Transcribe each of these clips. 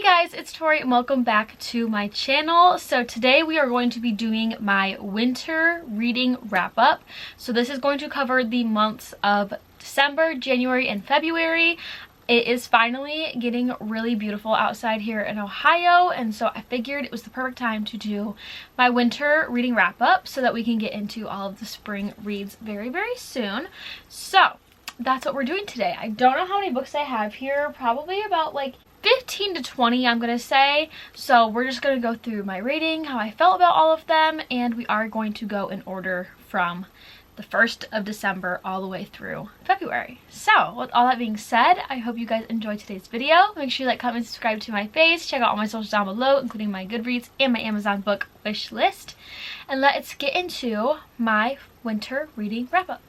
Guys, it's Tori and welcome back to my channel. So today we are going to be doing my winter reading wrap up. So this is going to cover the months of December, January, and February. It is finally getting really beautiful outside here in Ohio, and so I figured it was the perfect time to do my winter reading wrap up so that we can get into all of the spring reads very, very soon. So that's what we're doing today. I don't know how many books I have here, probably about like 15 to 20 I'm gonna say. So we're just gonna go through my rating, how I felt about all of them, and we are going to go in order from the 1st of December all the way through February. So with all that being said, I hope you guys enjoyed today's video. Make sure you like, comment, subscribe to my face. Check out all my socials down below, including my Goodreads and my Amazon book wish list. And let's get into my winter reading wrap up.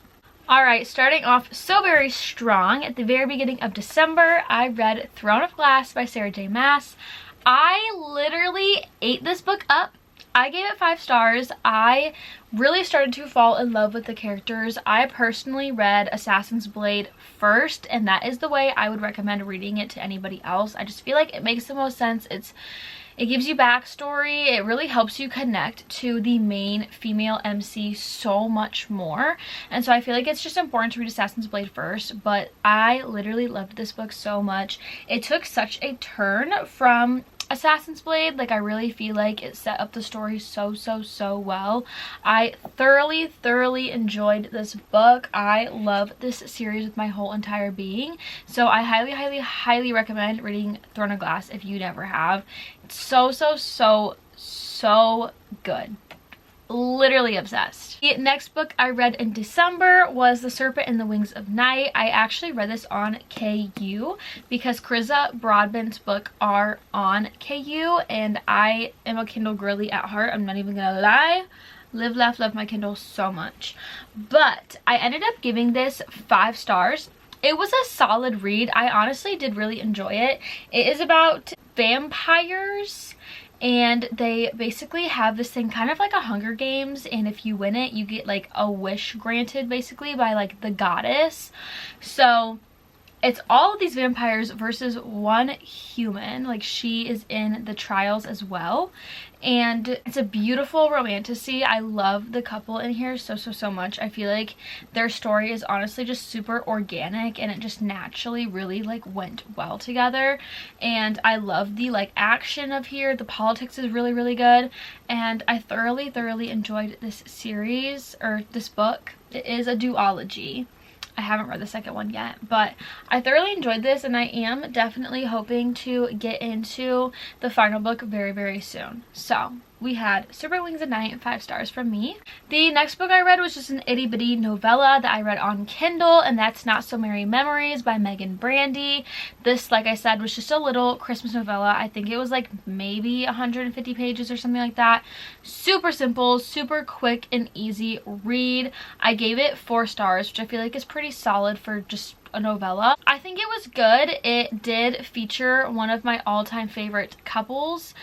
Alright, starting off so very strong, at the very beginning of December, I read Throne of Glass by Sarah J. Maas. I literally ate this book up. I gave it 5 stars. I really started to fall in love with the characters. I personally read Assassin's Blade first, and that is the way I would recommend reading it to anybody else. I just feel like it makes the most sense. It gives you backstory. It really helps you connect to the main female MC so much more. And so I feel like it's just important to read Assassin's Blade first, but I literally loved this book so much. It took such a turn from Assassin's Blade. Like, I really feel like it set up the story so well. I thoroughly enjoyed this book. I love this series with my whole entire being. So I highly recommend reading Throne of Glass if you never have. It's so good. Literally obsessed. The next book I read in December was The Serpent and the Wings of Night. I actually read this on KU because Carissa Broadbent's book are on KU, and I am a Kindle girly at heart. I'm not even gonna lie. Live, laugh, love my Kindle so much. But I ended up giving this 5 stars. It was a solid read. I honestly did really enjoy it. It is about vampires, and they basically have this thing kind of like a Hunger Games, and if you win it you get like a wish granted basically by like the goddess. So it's all of these vampires versus one human. Like, she is in the trials as well, and it's a beautiful romantasy. I love the couple in here so much. I feel like their story is honestly just super organic, and it just naturally really like went well together. And I love the like action of here. The politics is really good, and I thoroughly enjoyed this series, or this book. It is a duology. I haven't read the second one yet, but I thoroughly enjoyed this, and I am definitely hoping to get into the final book very soon. So we had Serpent Wings of Night, 5 stars from me. The next book I read was just an itty bitty novella that I read on Kindle, and that's Not So Merry Memories by Megan Brandy. This, like I said, was just a little Christmas novella. I think it was like maybe 150 pages or something like that. Super simple, super quick and easy read. I gave it 4 stars, which I feel like is pretty solid for just a novella. I think it was good. It did feature one of my all-time favorite couples,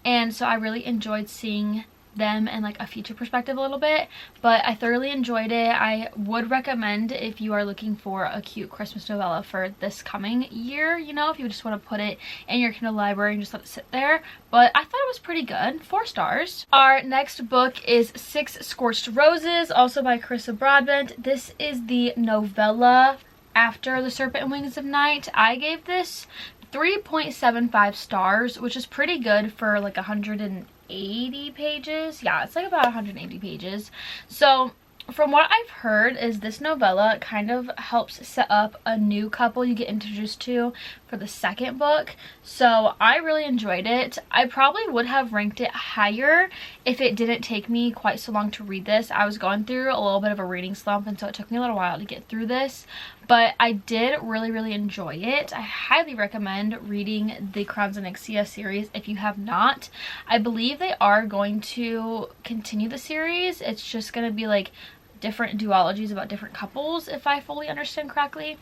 and so I really enjoyed seeing them in like a future perspective a little bit, but I thoroughly enjoyed it. I would recommend if you are looking for a cute Christmas novella for this coming year, you know, if you just want to put it in your Kindle library and just let it sit there. But I thought it was pretty good. 4 stars. Our next book is 6 Scorched Roses, also by Carissa Broadbent. This is the novella after The Serpent and Wings of Night. I gave this 3.75 stars, which is pretty good for like 180 pages. Yeah, it's like about 180 pages. So from what I've heard is this novella kind of helps set up a new couple you get introduced to for the second book. So I really enjoyed it. I probably would have ranked it higher if it didn't take me quite so long to read this. I was going through a little bit of a reading slump, and so it took me a little while to get through this. But I did really enjoy it. I highly recommend reading the Crowns of Nixia series if you have not. I believe they are going to continue the series. It's just going to be like different duologies about different couples, if I fully understand correctly.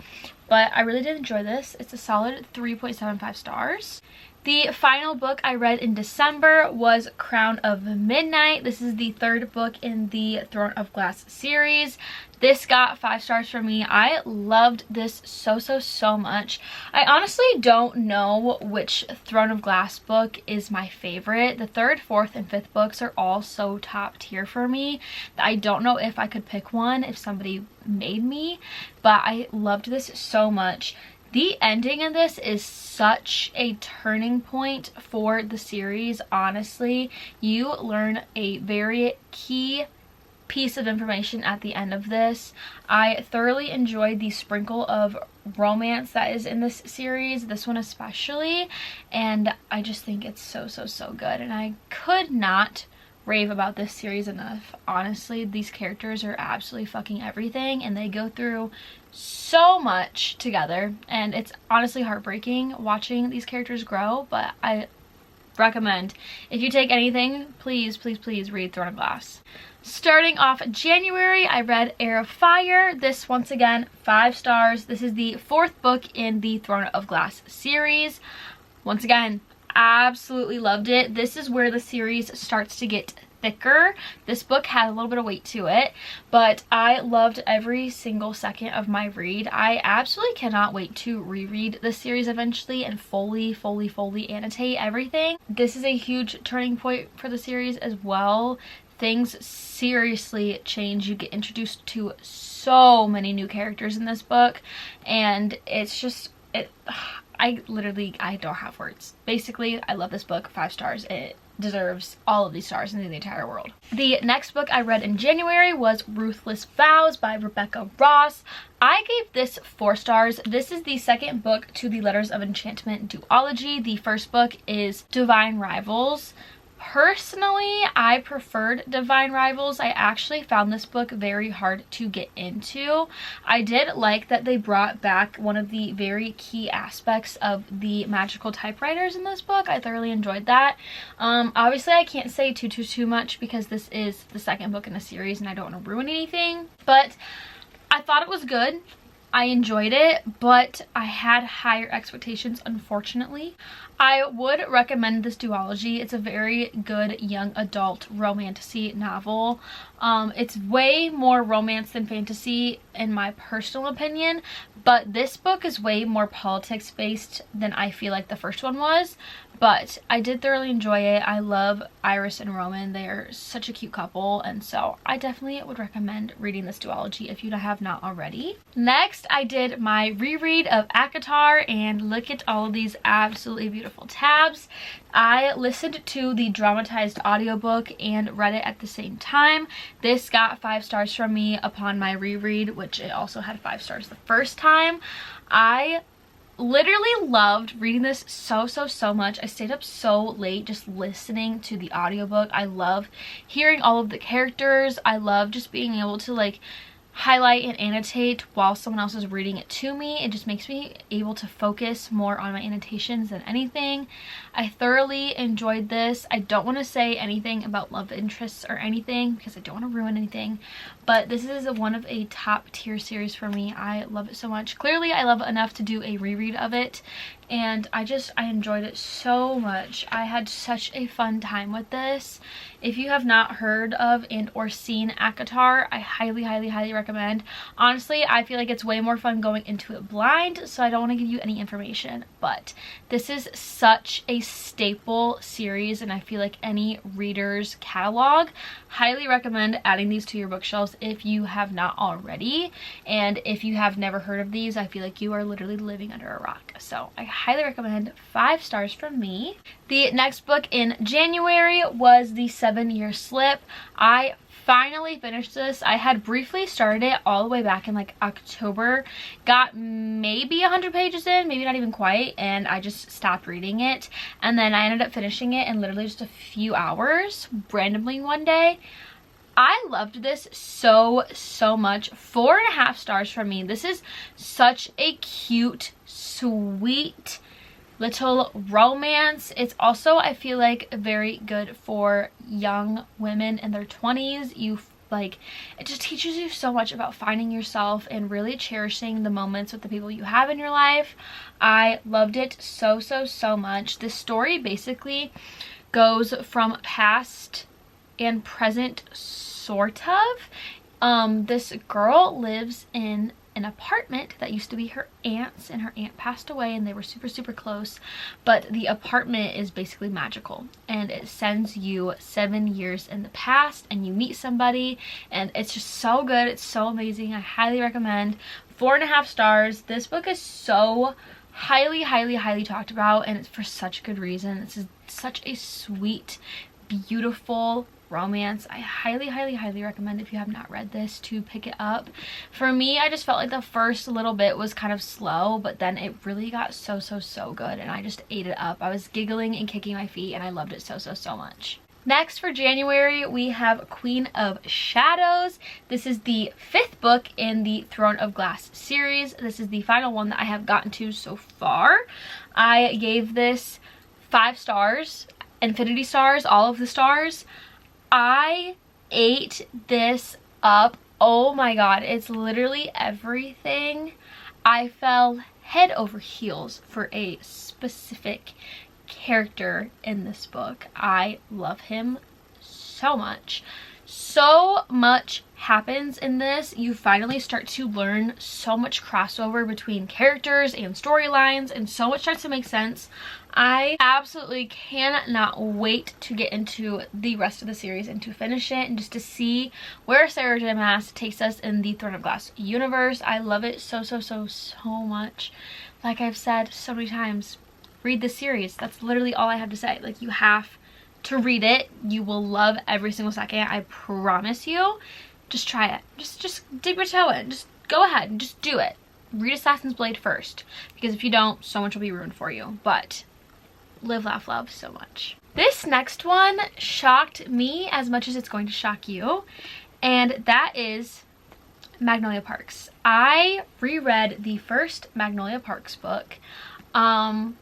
But I really did enjoy this. It's a solid 3.75 stars. The final book I read in December was Crown of Midnight. This is the third book in the Throne of Glass series. This got 5 stars from me. I loved this so much. I honestly don't know which Throne of Glass book is my favorite. The 3rd, 4th, and 5th books are all so top tier for me that I don't know if I could pick one if somebody made me, but I loved this so much. The ending in this is such a turning point for the series, honestly. You learn a very key piece of information at the end of this. I thoroughly enjoyed the sprinkle of romance that is in this series, this one especially, and I just think it's so good, and I could not rave about this series enough. Honestly, these characters are absolutely fucking everything, and they go through so much together, and it's honestly heartbreaking watching these characters grow, but I recommend, if you take anything, please read Throne of Glass. Starting off January, I read Heir of Fire. This, once again, 5 stars. This is the 4th book in the Throne of Glass series. Once again, absolutely loved it. This is where the series starts to get thicker. This book had a little bit of weight to it, but I loved every single second of my read. I absolutely cannot wait to reread this series eventually and fully annotate everything. This is a huge turning point for the series as well. Things seriously change. You get introduced to so many new characters in this book, and it's just, I don't have words. Basically, I love this book. 5 stars. It deserves all of these stars in the entire world. The next book I read in January was Ruthless Vows by Rebecca Ross. I gave this 4 stars. This is the 2nd book to the Letters of Enchantment duology. The first book is Divine Rivals. Personally, I preferred Divine Rivals. I actually found this book very hard to get into. I did like that they brought back one of the very key aspects of the magical typewriters in this book. I thoroughly enjoyed that. Obviously, I can't say too much because this is the 2nd book in a series and I don't want to ruin anything, but I thought it was good. I enjoyed it, but I had higher expectations, unfortunately. I would recommend this duology. It's a very good young adult romantasy novel. It's way more romance than fantasy in my personal opinion, but this book is way more politics based than I feel like the first one was. But I did thoroughly enjoy it. I love Iris and Roman. They are such a cute couple, and so I definitely would recommend reading this duology if you have not already. Next, I did my reread of acatar, and look at all of these absolutely beautiful tabs. I listened to the dramatized audiobook and read it at the same time. This got 5 stars from me upon my reread, which it also had 5 stars the first time. I literally loved reading this so much. I stayed up so late just listening to the audiobook. I love hearing all of the characters. I love just being able to like highlight and annotate while someone else is reading it to me. It just makes me able to focus more on my annotations than anything. I thoroughly enjoyed this. I don't want to say anything about love interests or anything because I don't want to ruin anything, but this is one of a top tier series for me. I love it so much. Clearly I love it enough to do a reread of it, and I enjoyed it so much. I had such a fun time with this. If you have not heard of and or seen acatar, I highly recommend. Honestly, I feel like it's way more fun going into it blind, so I don't want to give you any information, but this is such a staple series, and I feel like any reader's catalog. Highly recommend adding these to your bookshelves if you have not already, and if you have never heard of these, I feel like you are literally living under a rock. So I highly recommend. 5 stars from me. The next book in January was The 7-Year Slip. I finally finished this. I had briefly started it all the way back in like October, got maybe 100 pages in, maybe not even quite, and I just stopped reading it, and then I ended up finishing it in literally just a few hours randomly one day. I loved this so much. 4.5 stars from me. This is such a cute, sweet little romance. It's also, I feel like, very good for young women in their 20s. You Like, it just teaches you so much about finding yourself and really cherishing the moments with the people you have in your life. I loved it so, so, so much. This story basically goes from past and present, sort of. This girl lives in an apartment that used to be her aunt's, and her aunt passed away and they were super, super close, but the apartment is basically magical and it sends you 7 years in the past and you meet somebody, and it's just so good. It's so amazing. I highly recommend. 4.5 stars. This book is so highly, highly, highly talked about, and it's for such good reason. This is such a sweet, beautiful romance. I highly, highly, highly recommend, if you have not read this, to pick it up. For me, I just felt like the first little bit was kind of slow, but then it really got so, so, so good, and I just ate it up. I was giggling and kicking my feet, and I loved it so, so, so much. Next, for January, we have Queen of Shadows. This is the 5th book in the Throne of Glass series. This is the final one that I have gotten to so far. I gave this 5 stars, infinity stars, all of the stars. I ate this up. Oh my god, it's literally everything. I fell head over heels for a specific character in this book. I love him so much. So much happens in this. You finally start to learn so much crossover between characters and storylines, and so much starts to make sense. I absolutely cannot wait to get into the rest of the series and to finish it, and just to see where Sarah J. Maas takes us in the Throne of Glass universe. I love it so, so, so, so much. Like I've said so many times, read the series. That's literally all I have to say. Like, you have to read it. You will love every single second. I promise you. Just try it. Just dip your toe in. Just go ahead and just do it. Read Assassin's Blade first, because if you don't, so much will be ruined for you. But live, laugh, love so much. This next one shocked me as much as it's going to shock you, and that is Magnolia Parks. I reread the first Magnolia Parks book. Wow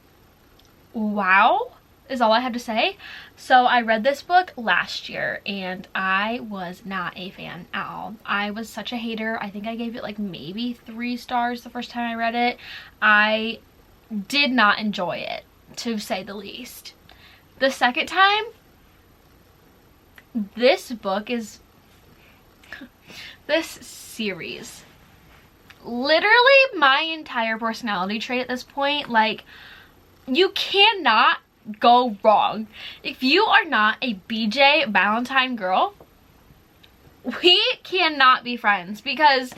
is all I have to say. So I read this book last year and I was not a fan at all. I was such a hater. I think I gave it like maybe 3 stars the first time I read it. I did not enjoy it, to say the least. The second time, this book is this series, literally my entire personality trait at this point. Like, you cannot go wrong. If you are not a BJ Valentine girl, we cannot be friends, because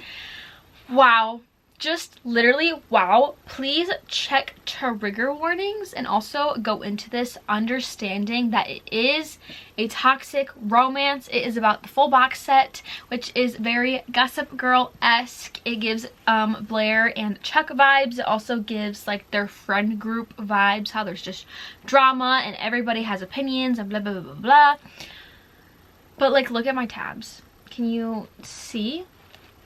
wow, just literally wow. Please check trigger warnings and also go into this understanding that it is a toxic romance. It is about the full box set, which is very Gossip Girl-esque. It gives Blair and Chuck vibes. It also gives like their friend group vibes, how there's just drama and everybody has opinions and blah blah blah blah blah. But like, look at my tabs. Can you see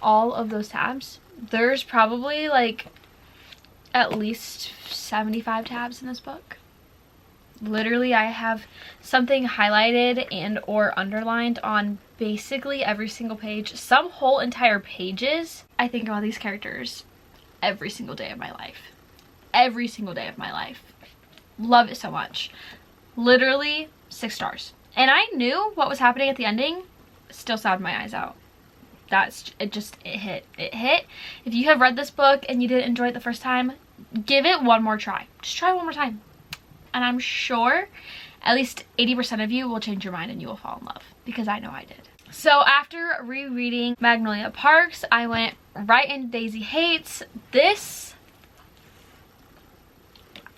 all of those tabs? There's probably like at least 75 tabs in this book. Literally, I have something highlighted and or underlined on basically every single page. Some whole entire pages. I think about these characters every single day of my life. Every single day of my life. Love it so much. Literally 6 stars. And I knew what was happening at the ending. Still sobbed my eyes out. That's it. Just it hit. If you have read this book and you didn't enjoy it the first time, give it one more try. Just try one more time, and I'm sure at least 80% of you will change your mind and you will fall in love, because I know I did. So after rereading Magnolia Parks, I went right into Daisy Hates. This,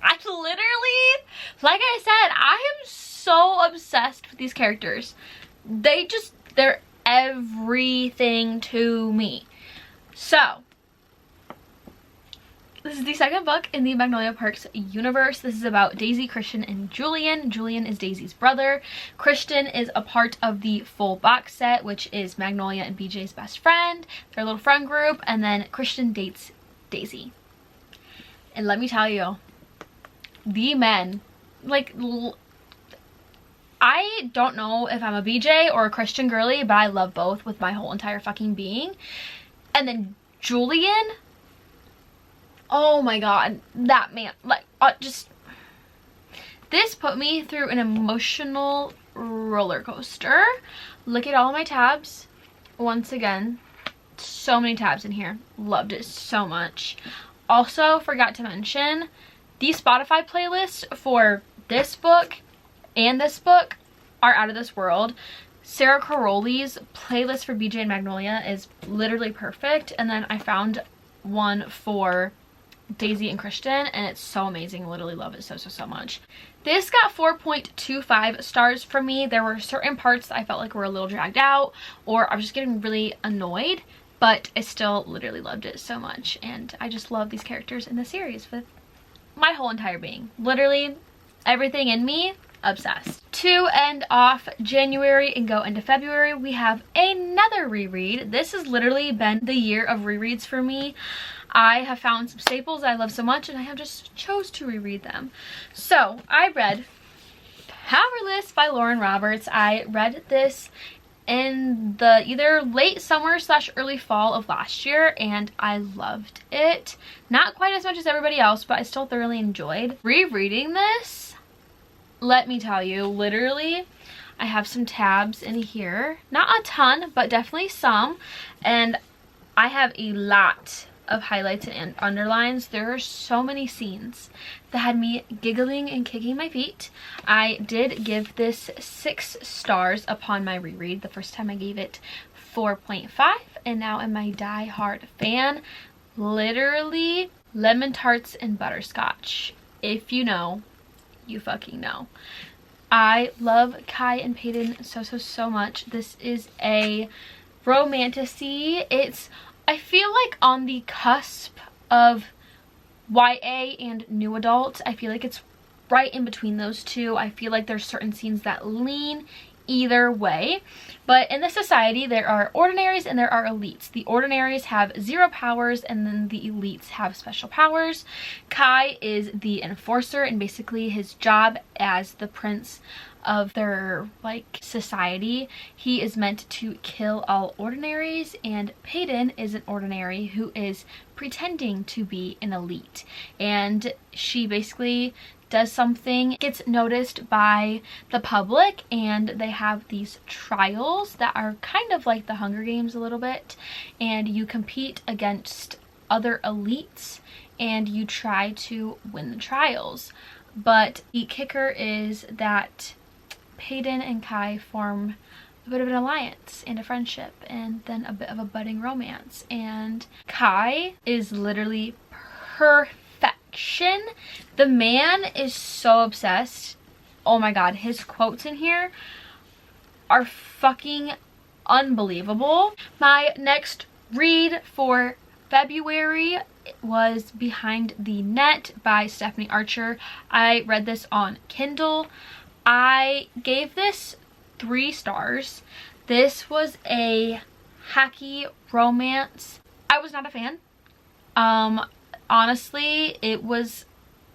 I literally, like I said, I am so obsessed with these characters. They're everything to me. So this is the second book in the Magnolia Parks universe. This is about Daisy, Christian, and Julian. Julian is Daisy's brother. Christian is a part of the full box set, which is Magnolia and BJ's best friend, their little friend group, and then Christian dates Daisy. And let me tell you, the men, like, I don't know if I'm a BJ or a Christian girly, but I love both with my whole entire fucking being. And then Julian, oh my god, that man, like, just, this put me through an emotional roller coaster. Look at all of my tabs. Once again, so many tabs in here. Loved it so much. Also, forgot to mention, the Spotify playlist for this book and this book are out of this world. Sarah Caroli's playlist for BJ and Magnolia is literally perfect. And then I found one for Daisy and Christian, and it's so amazing. Literally love it so much. This got 4.25 stars from me. There were certain parts that I felt like were a little dragged out, or I was just getting really annoyed, but I still literally loved it so much. And I just love these characters in the series with my whole entire being. Literally everything in me, obsessed. To end off January and go into February, we have another reread. This has literally been the year of rereads for me. I have found some staples I love so much, and I have just chose to reread them. So I read Powerless by Lauren Roberts. I read this in the either late summer / early fall of last year, and I loved it. Not quite as much as everybody else, but I still thoroughly enjoyed rereading this. Let me tell you, literally, I have some tabs in here. Not a ton, but definitely some. And I have a lot of highlights and underlines. There are so many scenes that had me giggling and kicking my feet. I did give this 6 stars upon my reread. The first time I gave it 4.5, and now I'm a die-hard fan. Literally, lemon tarts and butterscotch. If you know, you fucking know. I love Kai and Peyton so much. This is a romantasy. It's, I feel like, on the cusp of YA and new adult. I feel like it's right in between those two. I feel like there's certain scenes that lean either way. But in this society, there are ordinaries and there are elites. The ordinaries have 0 powers, and then the elites have special powers. Kai is the enforcer, and basically his job as the prince of their, like, society, he is meant to kill all ordinaries. And Peyton is an ordinary who is pretending to be an elite, and she basically does something, gets noticed by the public, and they have these trials that are kind of like the Hunger Games a little bit, and you compete against other elites and you try to win the trials. But the kicker is that Peyton and Kai form a bit of an alliance and a friendship, and then a bit of a budding romance. And Kai is literally perfection. The man is so obsessed. Oh my god, his quotes in here are fucking unbelievable. My next read for February was Behind the Net by Stephanie Archer. I read this on Kindle. I gave this 3 stars. This was a hacky romance. I was not a fan. Honestly, it was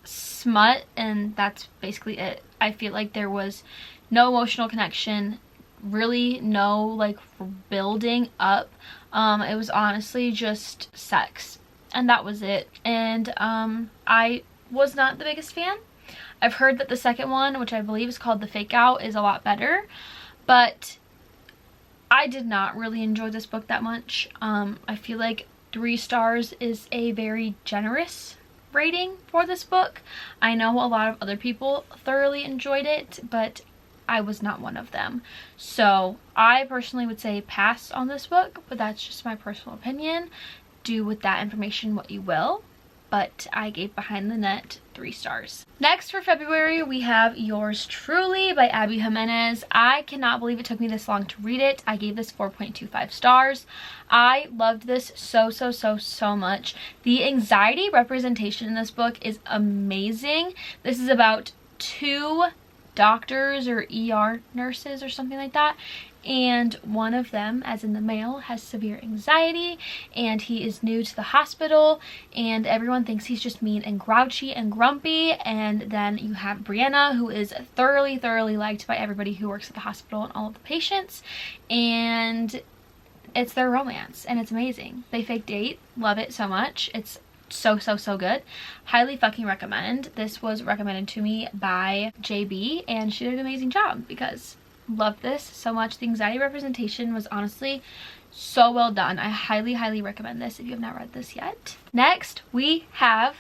smut, and that's basically it. I feel like there was no emotional connection, really no like building up. It was honestly just sex, and that was it. And I was not the biggest fan. I've heard that the second one, which I believe is called The Fake Out, is a lot better, but I did not really enjoy this book that much. I feel like 3 stars is a very generous rating for this book. I know a lot of other people thoroughly enjoyed it, but I was not one of them. So I personally would say pass on this book, but that's just my personal opinion. Do with that information what you will. But I gave Behind the Net 3 stars. Next for February, we have Yours Truly by Abby Jimenez. I cannot believe it took me this long to read it. I gave this 4.25 stars. I loved this so much. The anxiety representation in this book is amazing. This is about 2 doctors or ER nurses or something like that, and one of them, as in the male, has severe anxiety, and he is new to the hospital, and everyone thinks he's just mean and grouchy and grumpy. And then you have Brianna, who is thoroughly liked by everybody who works at the hospital and all of the patients, and it's their romance, and it's amazing. They fake date, love it so much. It's so good. Highly fucking recommend. This was recommended to me by JB, and she did an amazing job because loved this so much. The anxiety representation was honestly so well done. I highly recommend this if you have not read this yet. Next we have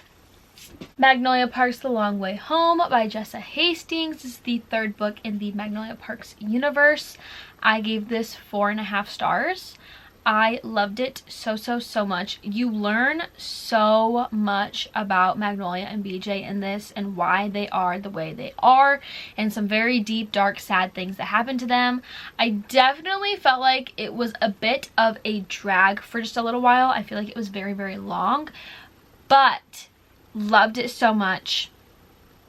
Magnolia Parks The Long Way Home by Jessa Hastings. This is the third book in the Magnolia Parks universe. I gave this 4.5 stars. I loved it so much. You learn so much about Magnolia and BJ in this, and why they are the way they are, and some very deep, dark, sad things that happen to them. I definitely felt like it was a bit of a drag for just a little while. I feel like it was very long, but loved it so much.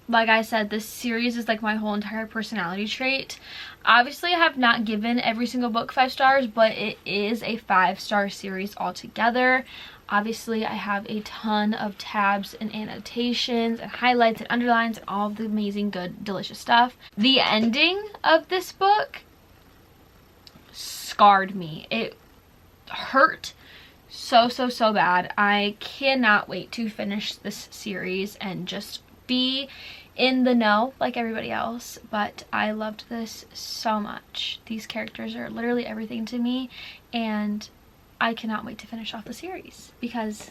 Like I said, this series is like my whole entire personality trait. Obviously, I have not given every single book 5 stars, but it is a 5-star series altogether. Obviously, I have a ton of tabs and annotations and highlights and underlines and all of the amazing, good, delicious stuff. The ending of this book scarred me. It hurt so bad. I cannot wait to finish this series and just be in the know like everybody else, but I loved this so much. These characters are literally everything to me, and I cannot wait to finish off the series because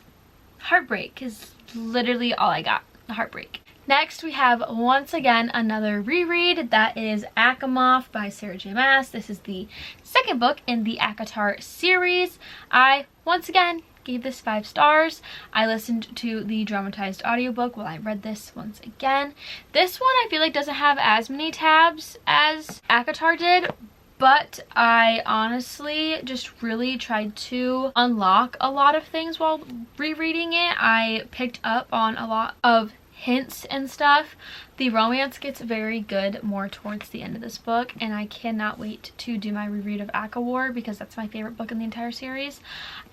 heartbreak is literally all I got. Heartbreak. Next we have once again another reread, that is Aimof by Sarah J Maas. This is the second book in the Acatar series. I once again gave this 5 stars. I listened to the dramatized audiobook while I read this once again. This one I feel like doesn't have as many tabs as Acatar did, but I honestly just really tried to unlock a lot of things while rereading it. I picked up on a lot of hints and stuff. The romance gets very good more towards the end of this book, and I cannot wait to do my reread of Akawar because that's my favorite book in the entire series.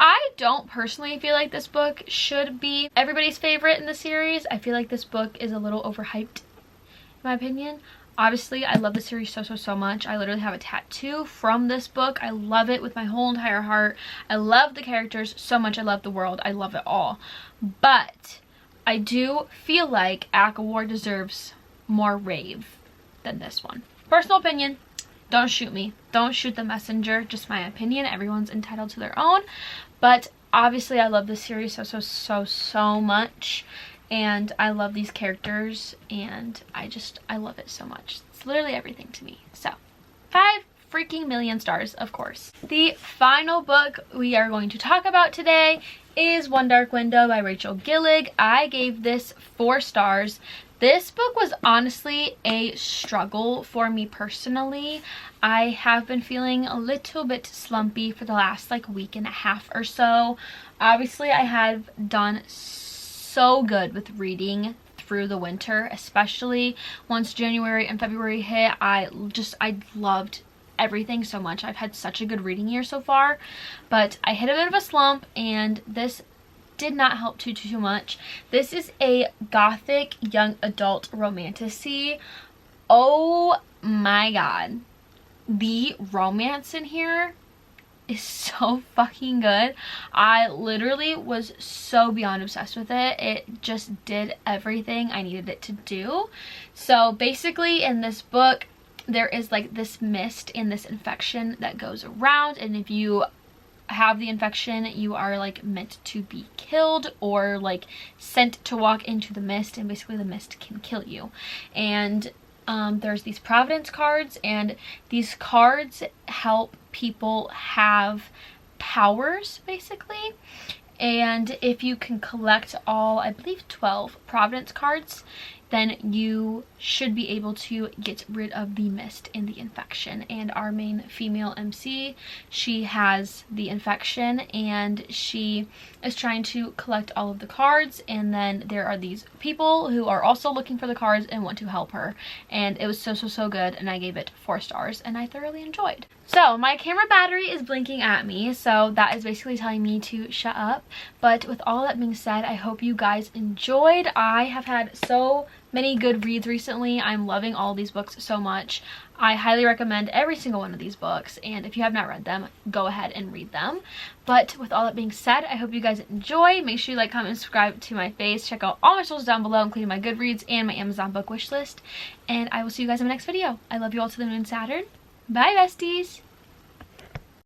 I don't personally feel like this book should be everybody's favorite in the series. I feel like this book is a little overhyped in my opinion. Obviously, I love the series so much. I literally have a tattoo from this book. I love it with my whole entire heart. I love the characters so much. I love the world. I love it all. But I do feel like Akawar deserves more rave than this one. Personal opinion. Don't shoot me. Don't shoot the messenger. Just my opinion. Everyone's entitled to their own. But obviously I love this series so much. And I love these characters. And I love it so much. It's literally everything to me. So 5 freaking million stars, of course. The final book we are going to talk about today is One Dark Window by Rachel Gillig. I gave this 4 stars. This book was honestly a struggle for me personally. I have been feeling a little bit slumpy for the last like week and a half or so. Obviously, I have done so good with reading through the winter, especially once January and February hit. I loved everything so much. I've had such a good reading year so far, but I hit a bit of a slump, and this did not help too much. This is a gothic young adult romantasy. Oh my god, the romance in here is so fucking good. I literally was so beyond obsessed with it. It just did everything I needed it to do. So basically in this book, there is like this mist and this infection that goes around, and if you have the infection, you are like meant to be killed or like sent to walk into the mist, and basically the mist can kill you. And there's these providence cards, and these cards help people have powers basically. And if you can collect all, I believe 12 providence cards, then you should be able to get rid of the mist and the infection. And our main female MC, she has the infection and she is trying to collect all of the cards, and then there are these people who are also looking for the cards and want to help her. And it was so good, and I gave it 4 stars and I thoroughly enjoyed. So my camera battery is blinking at me, so that is basically telling me to shut up. But with all that being said, I hope you guys enjoyed. I have had so many good reads recently. I'm loving all these books so much. I highly recommend every single one of these books, and if you have not read them, go ahead and read them. But with all that being said, I hope you guys enjoy. Make sure you like, comment, and subscribe to my face. Check out all my socials down below, including my Goodreads and my Amazon book wish list. And I will see you guys in my next video. I love you all to the moon, Saturn. Bye, besties!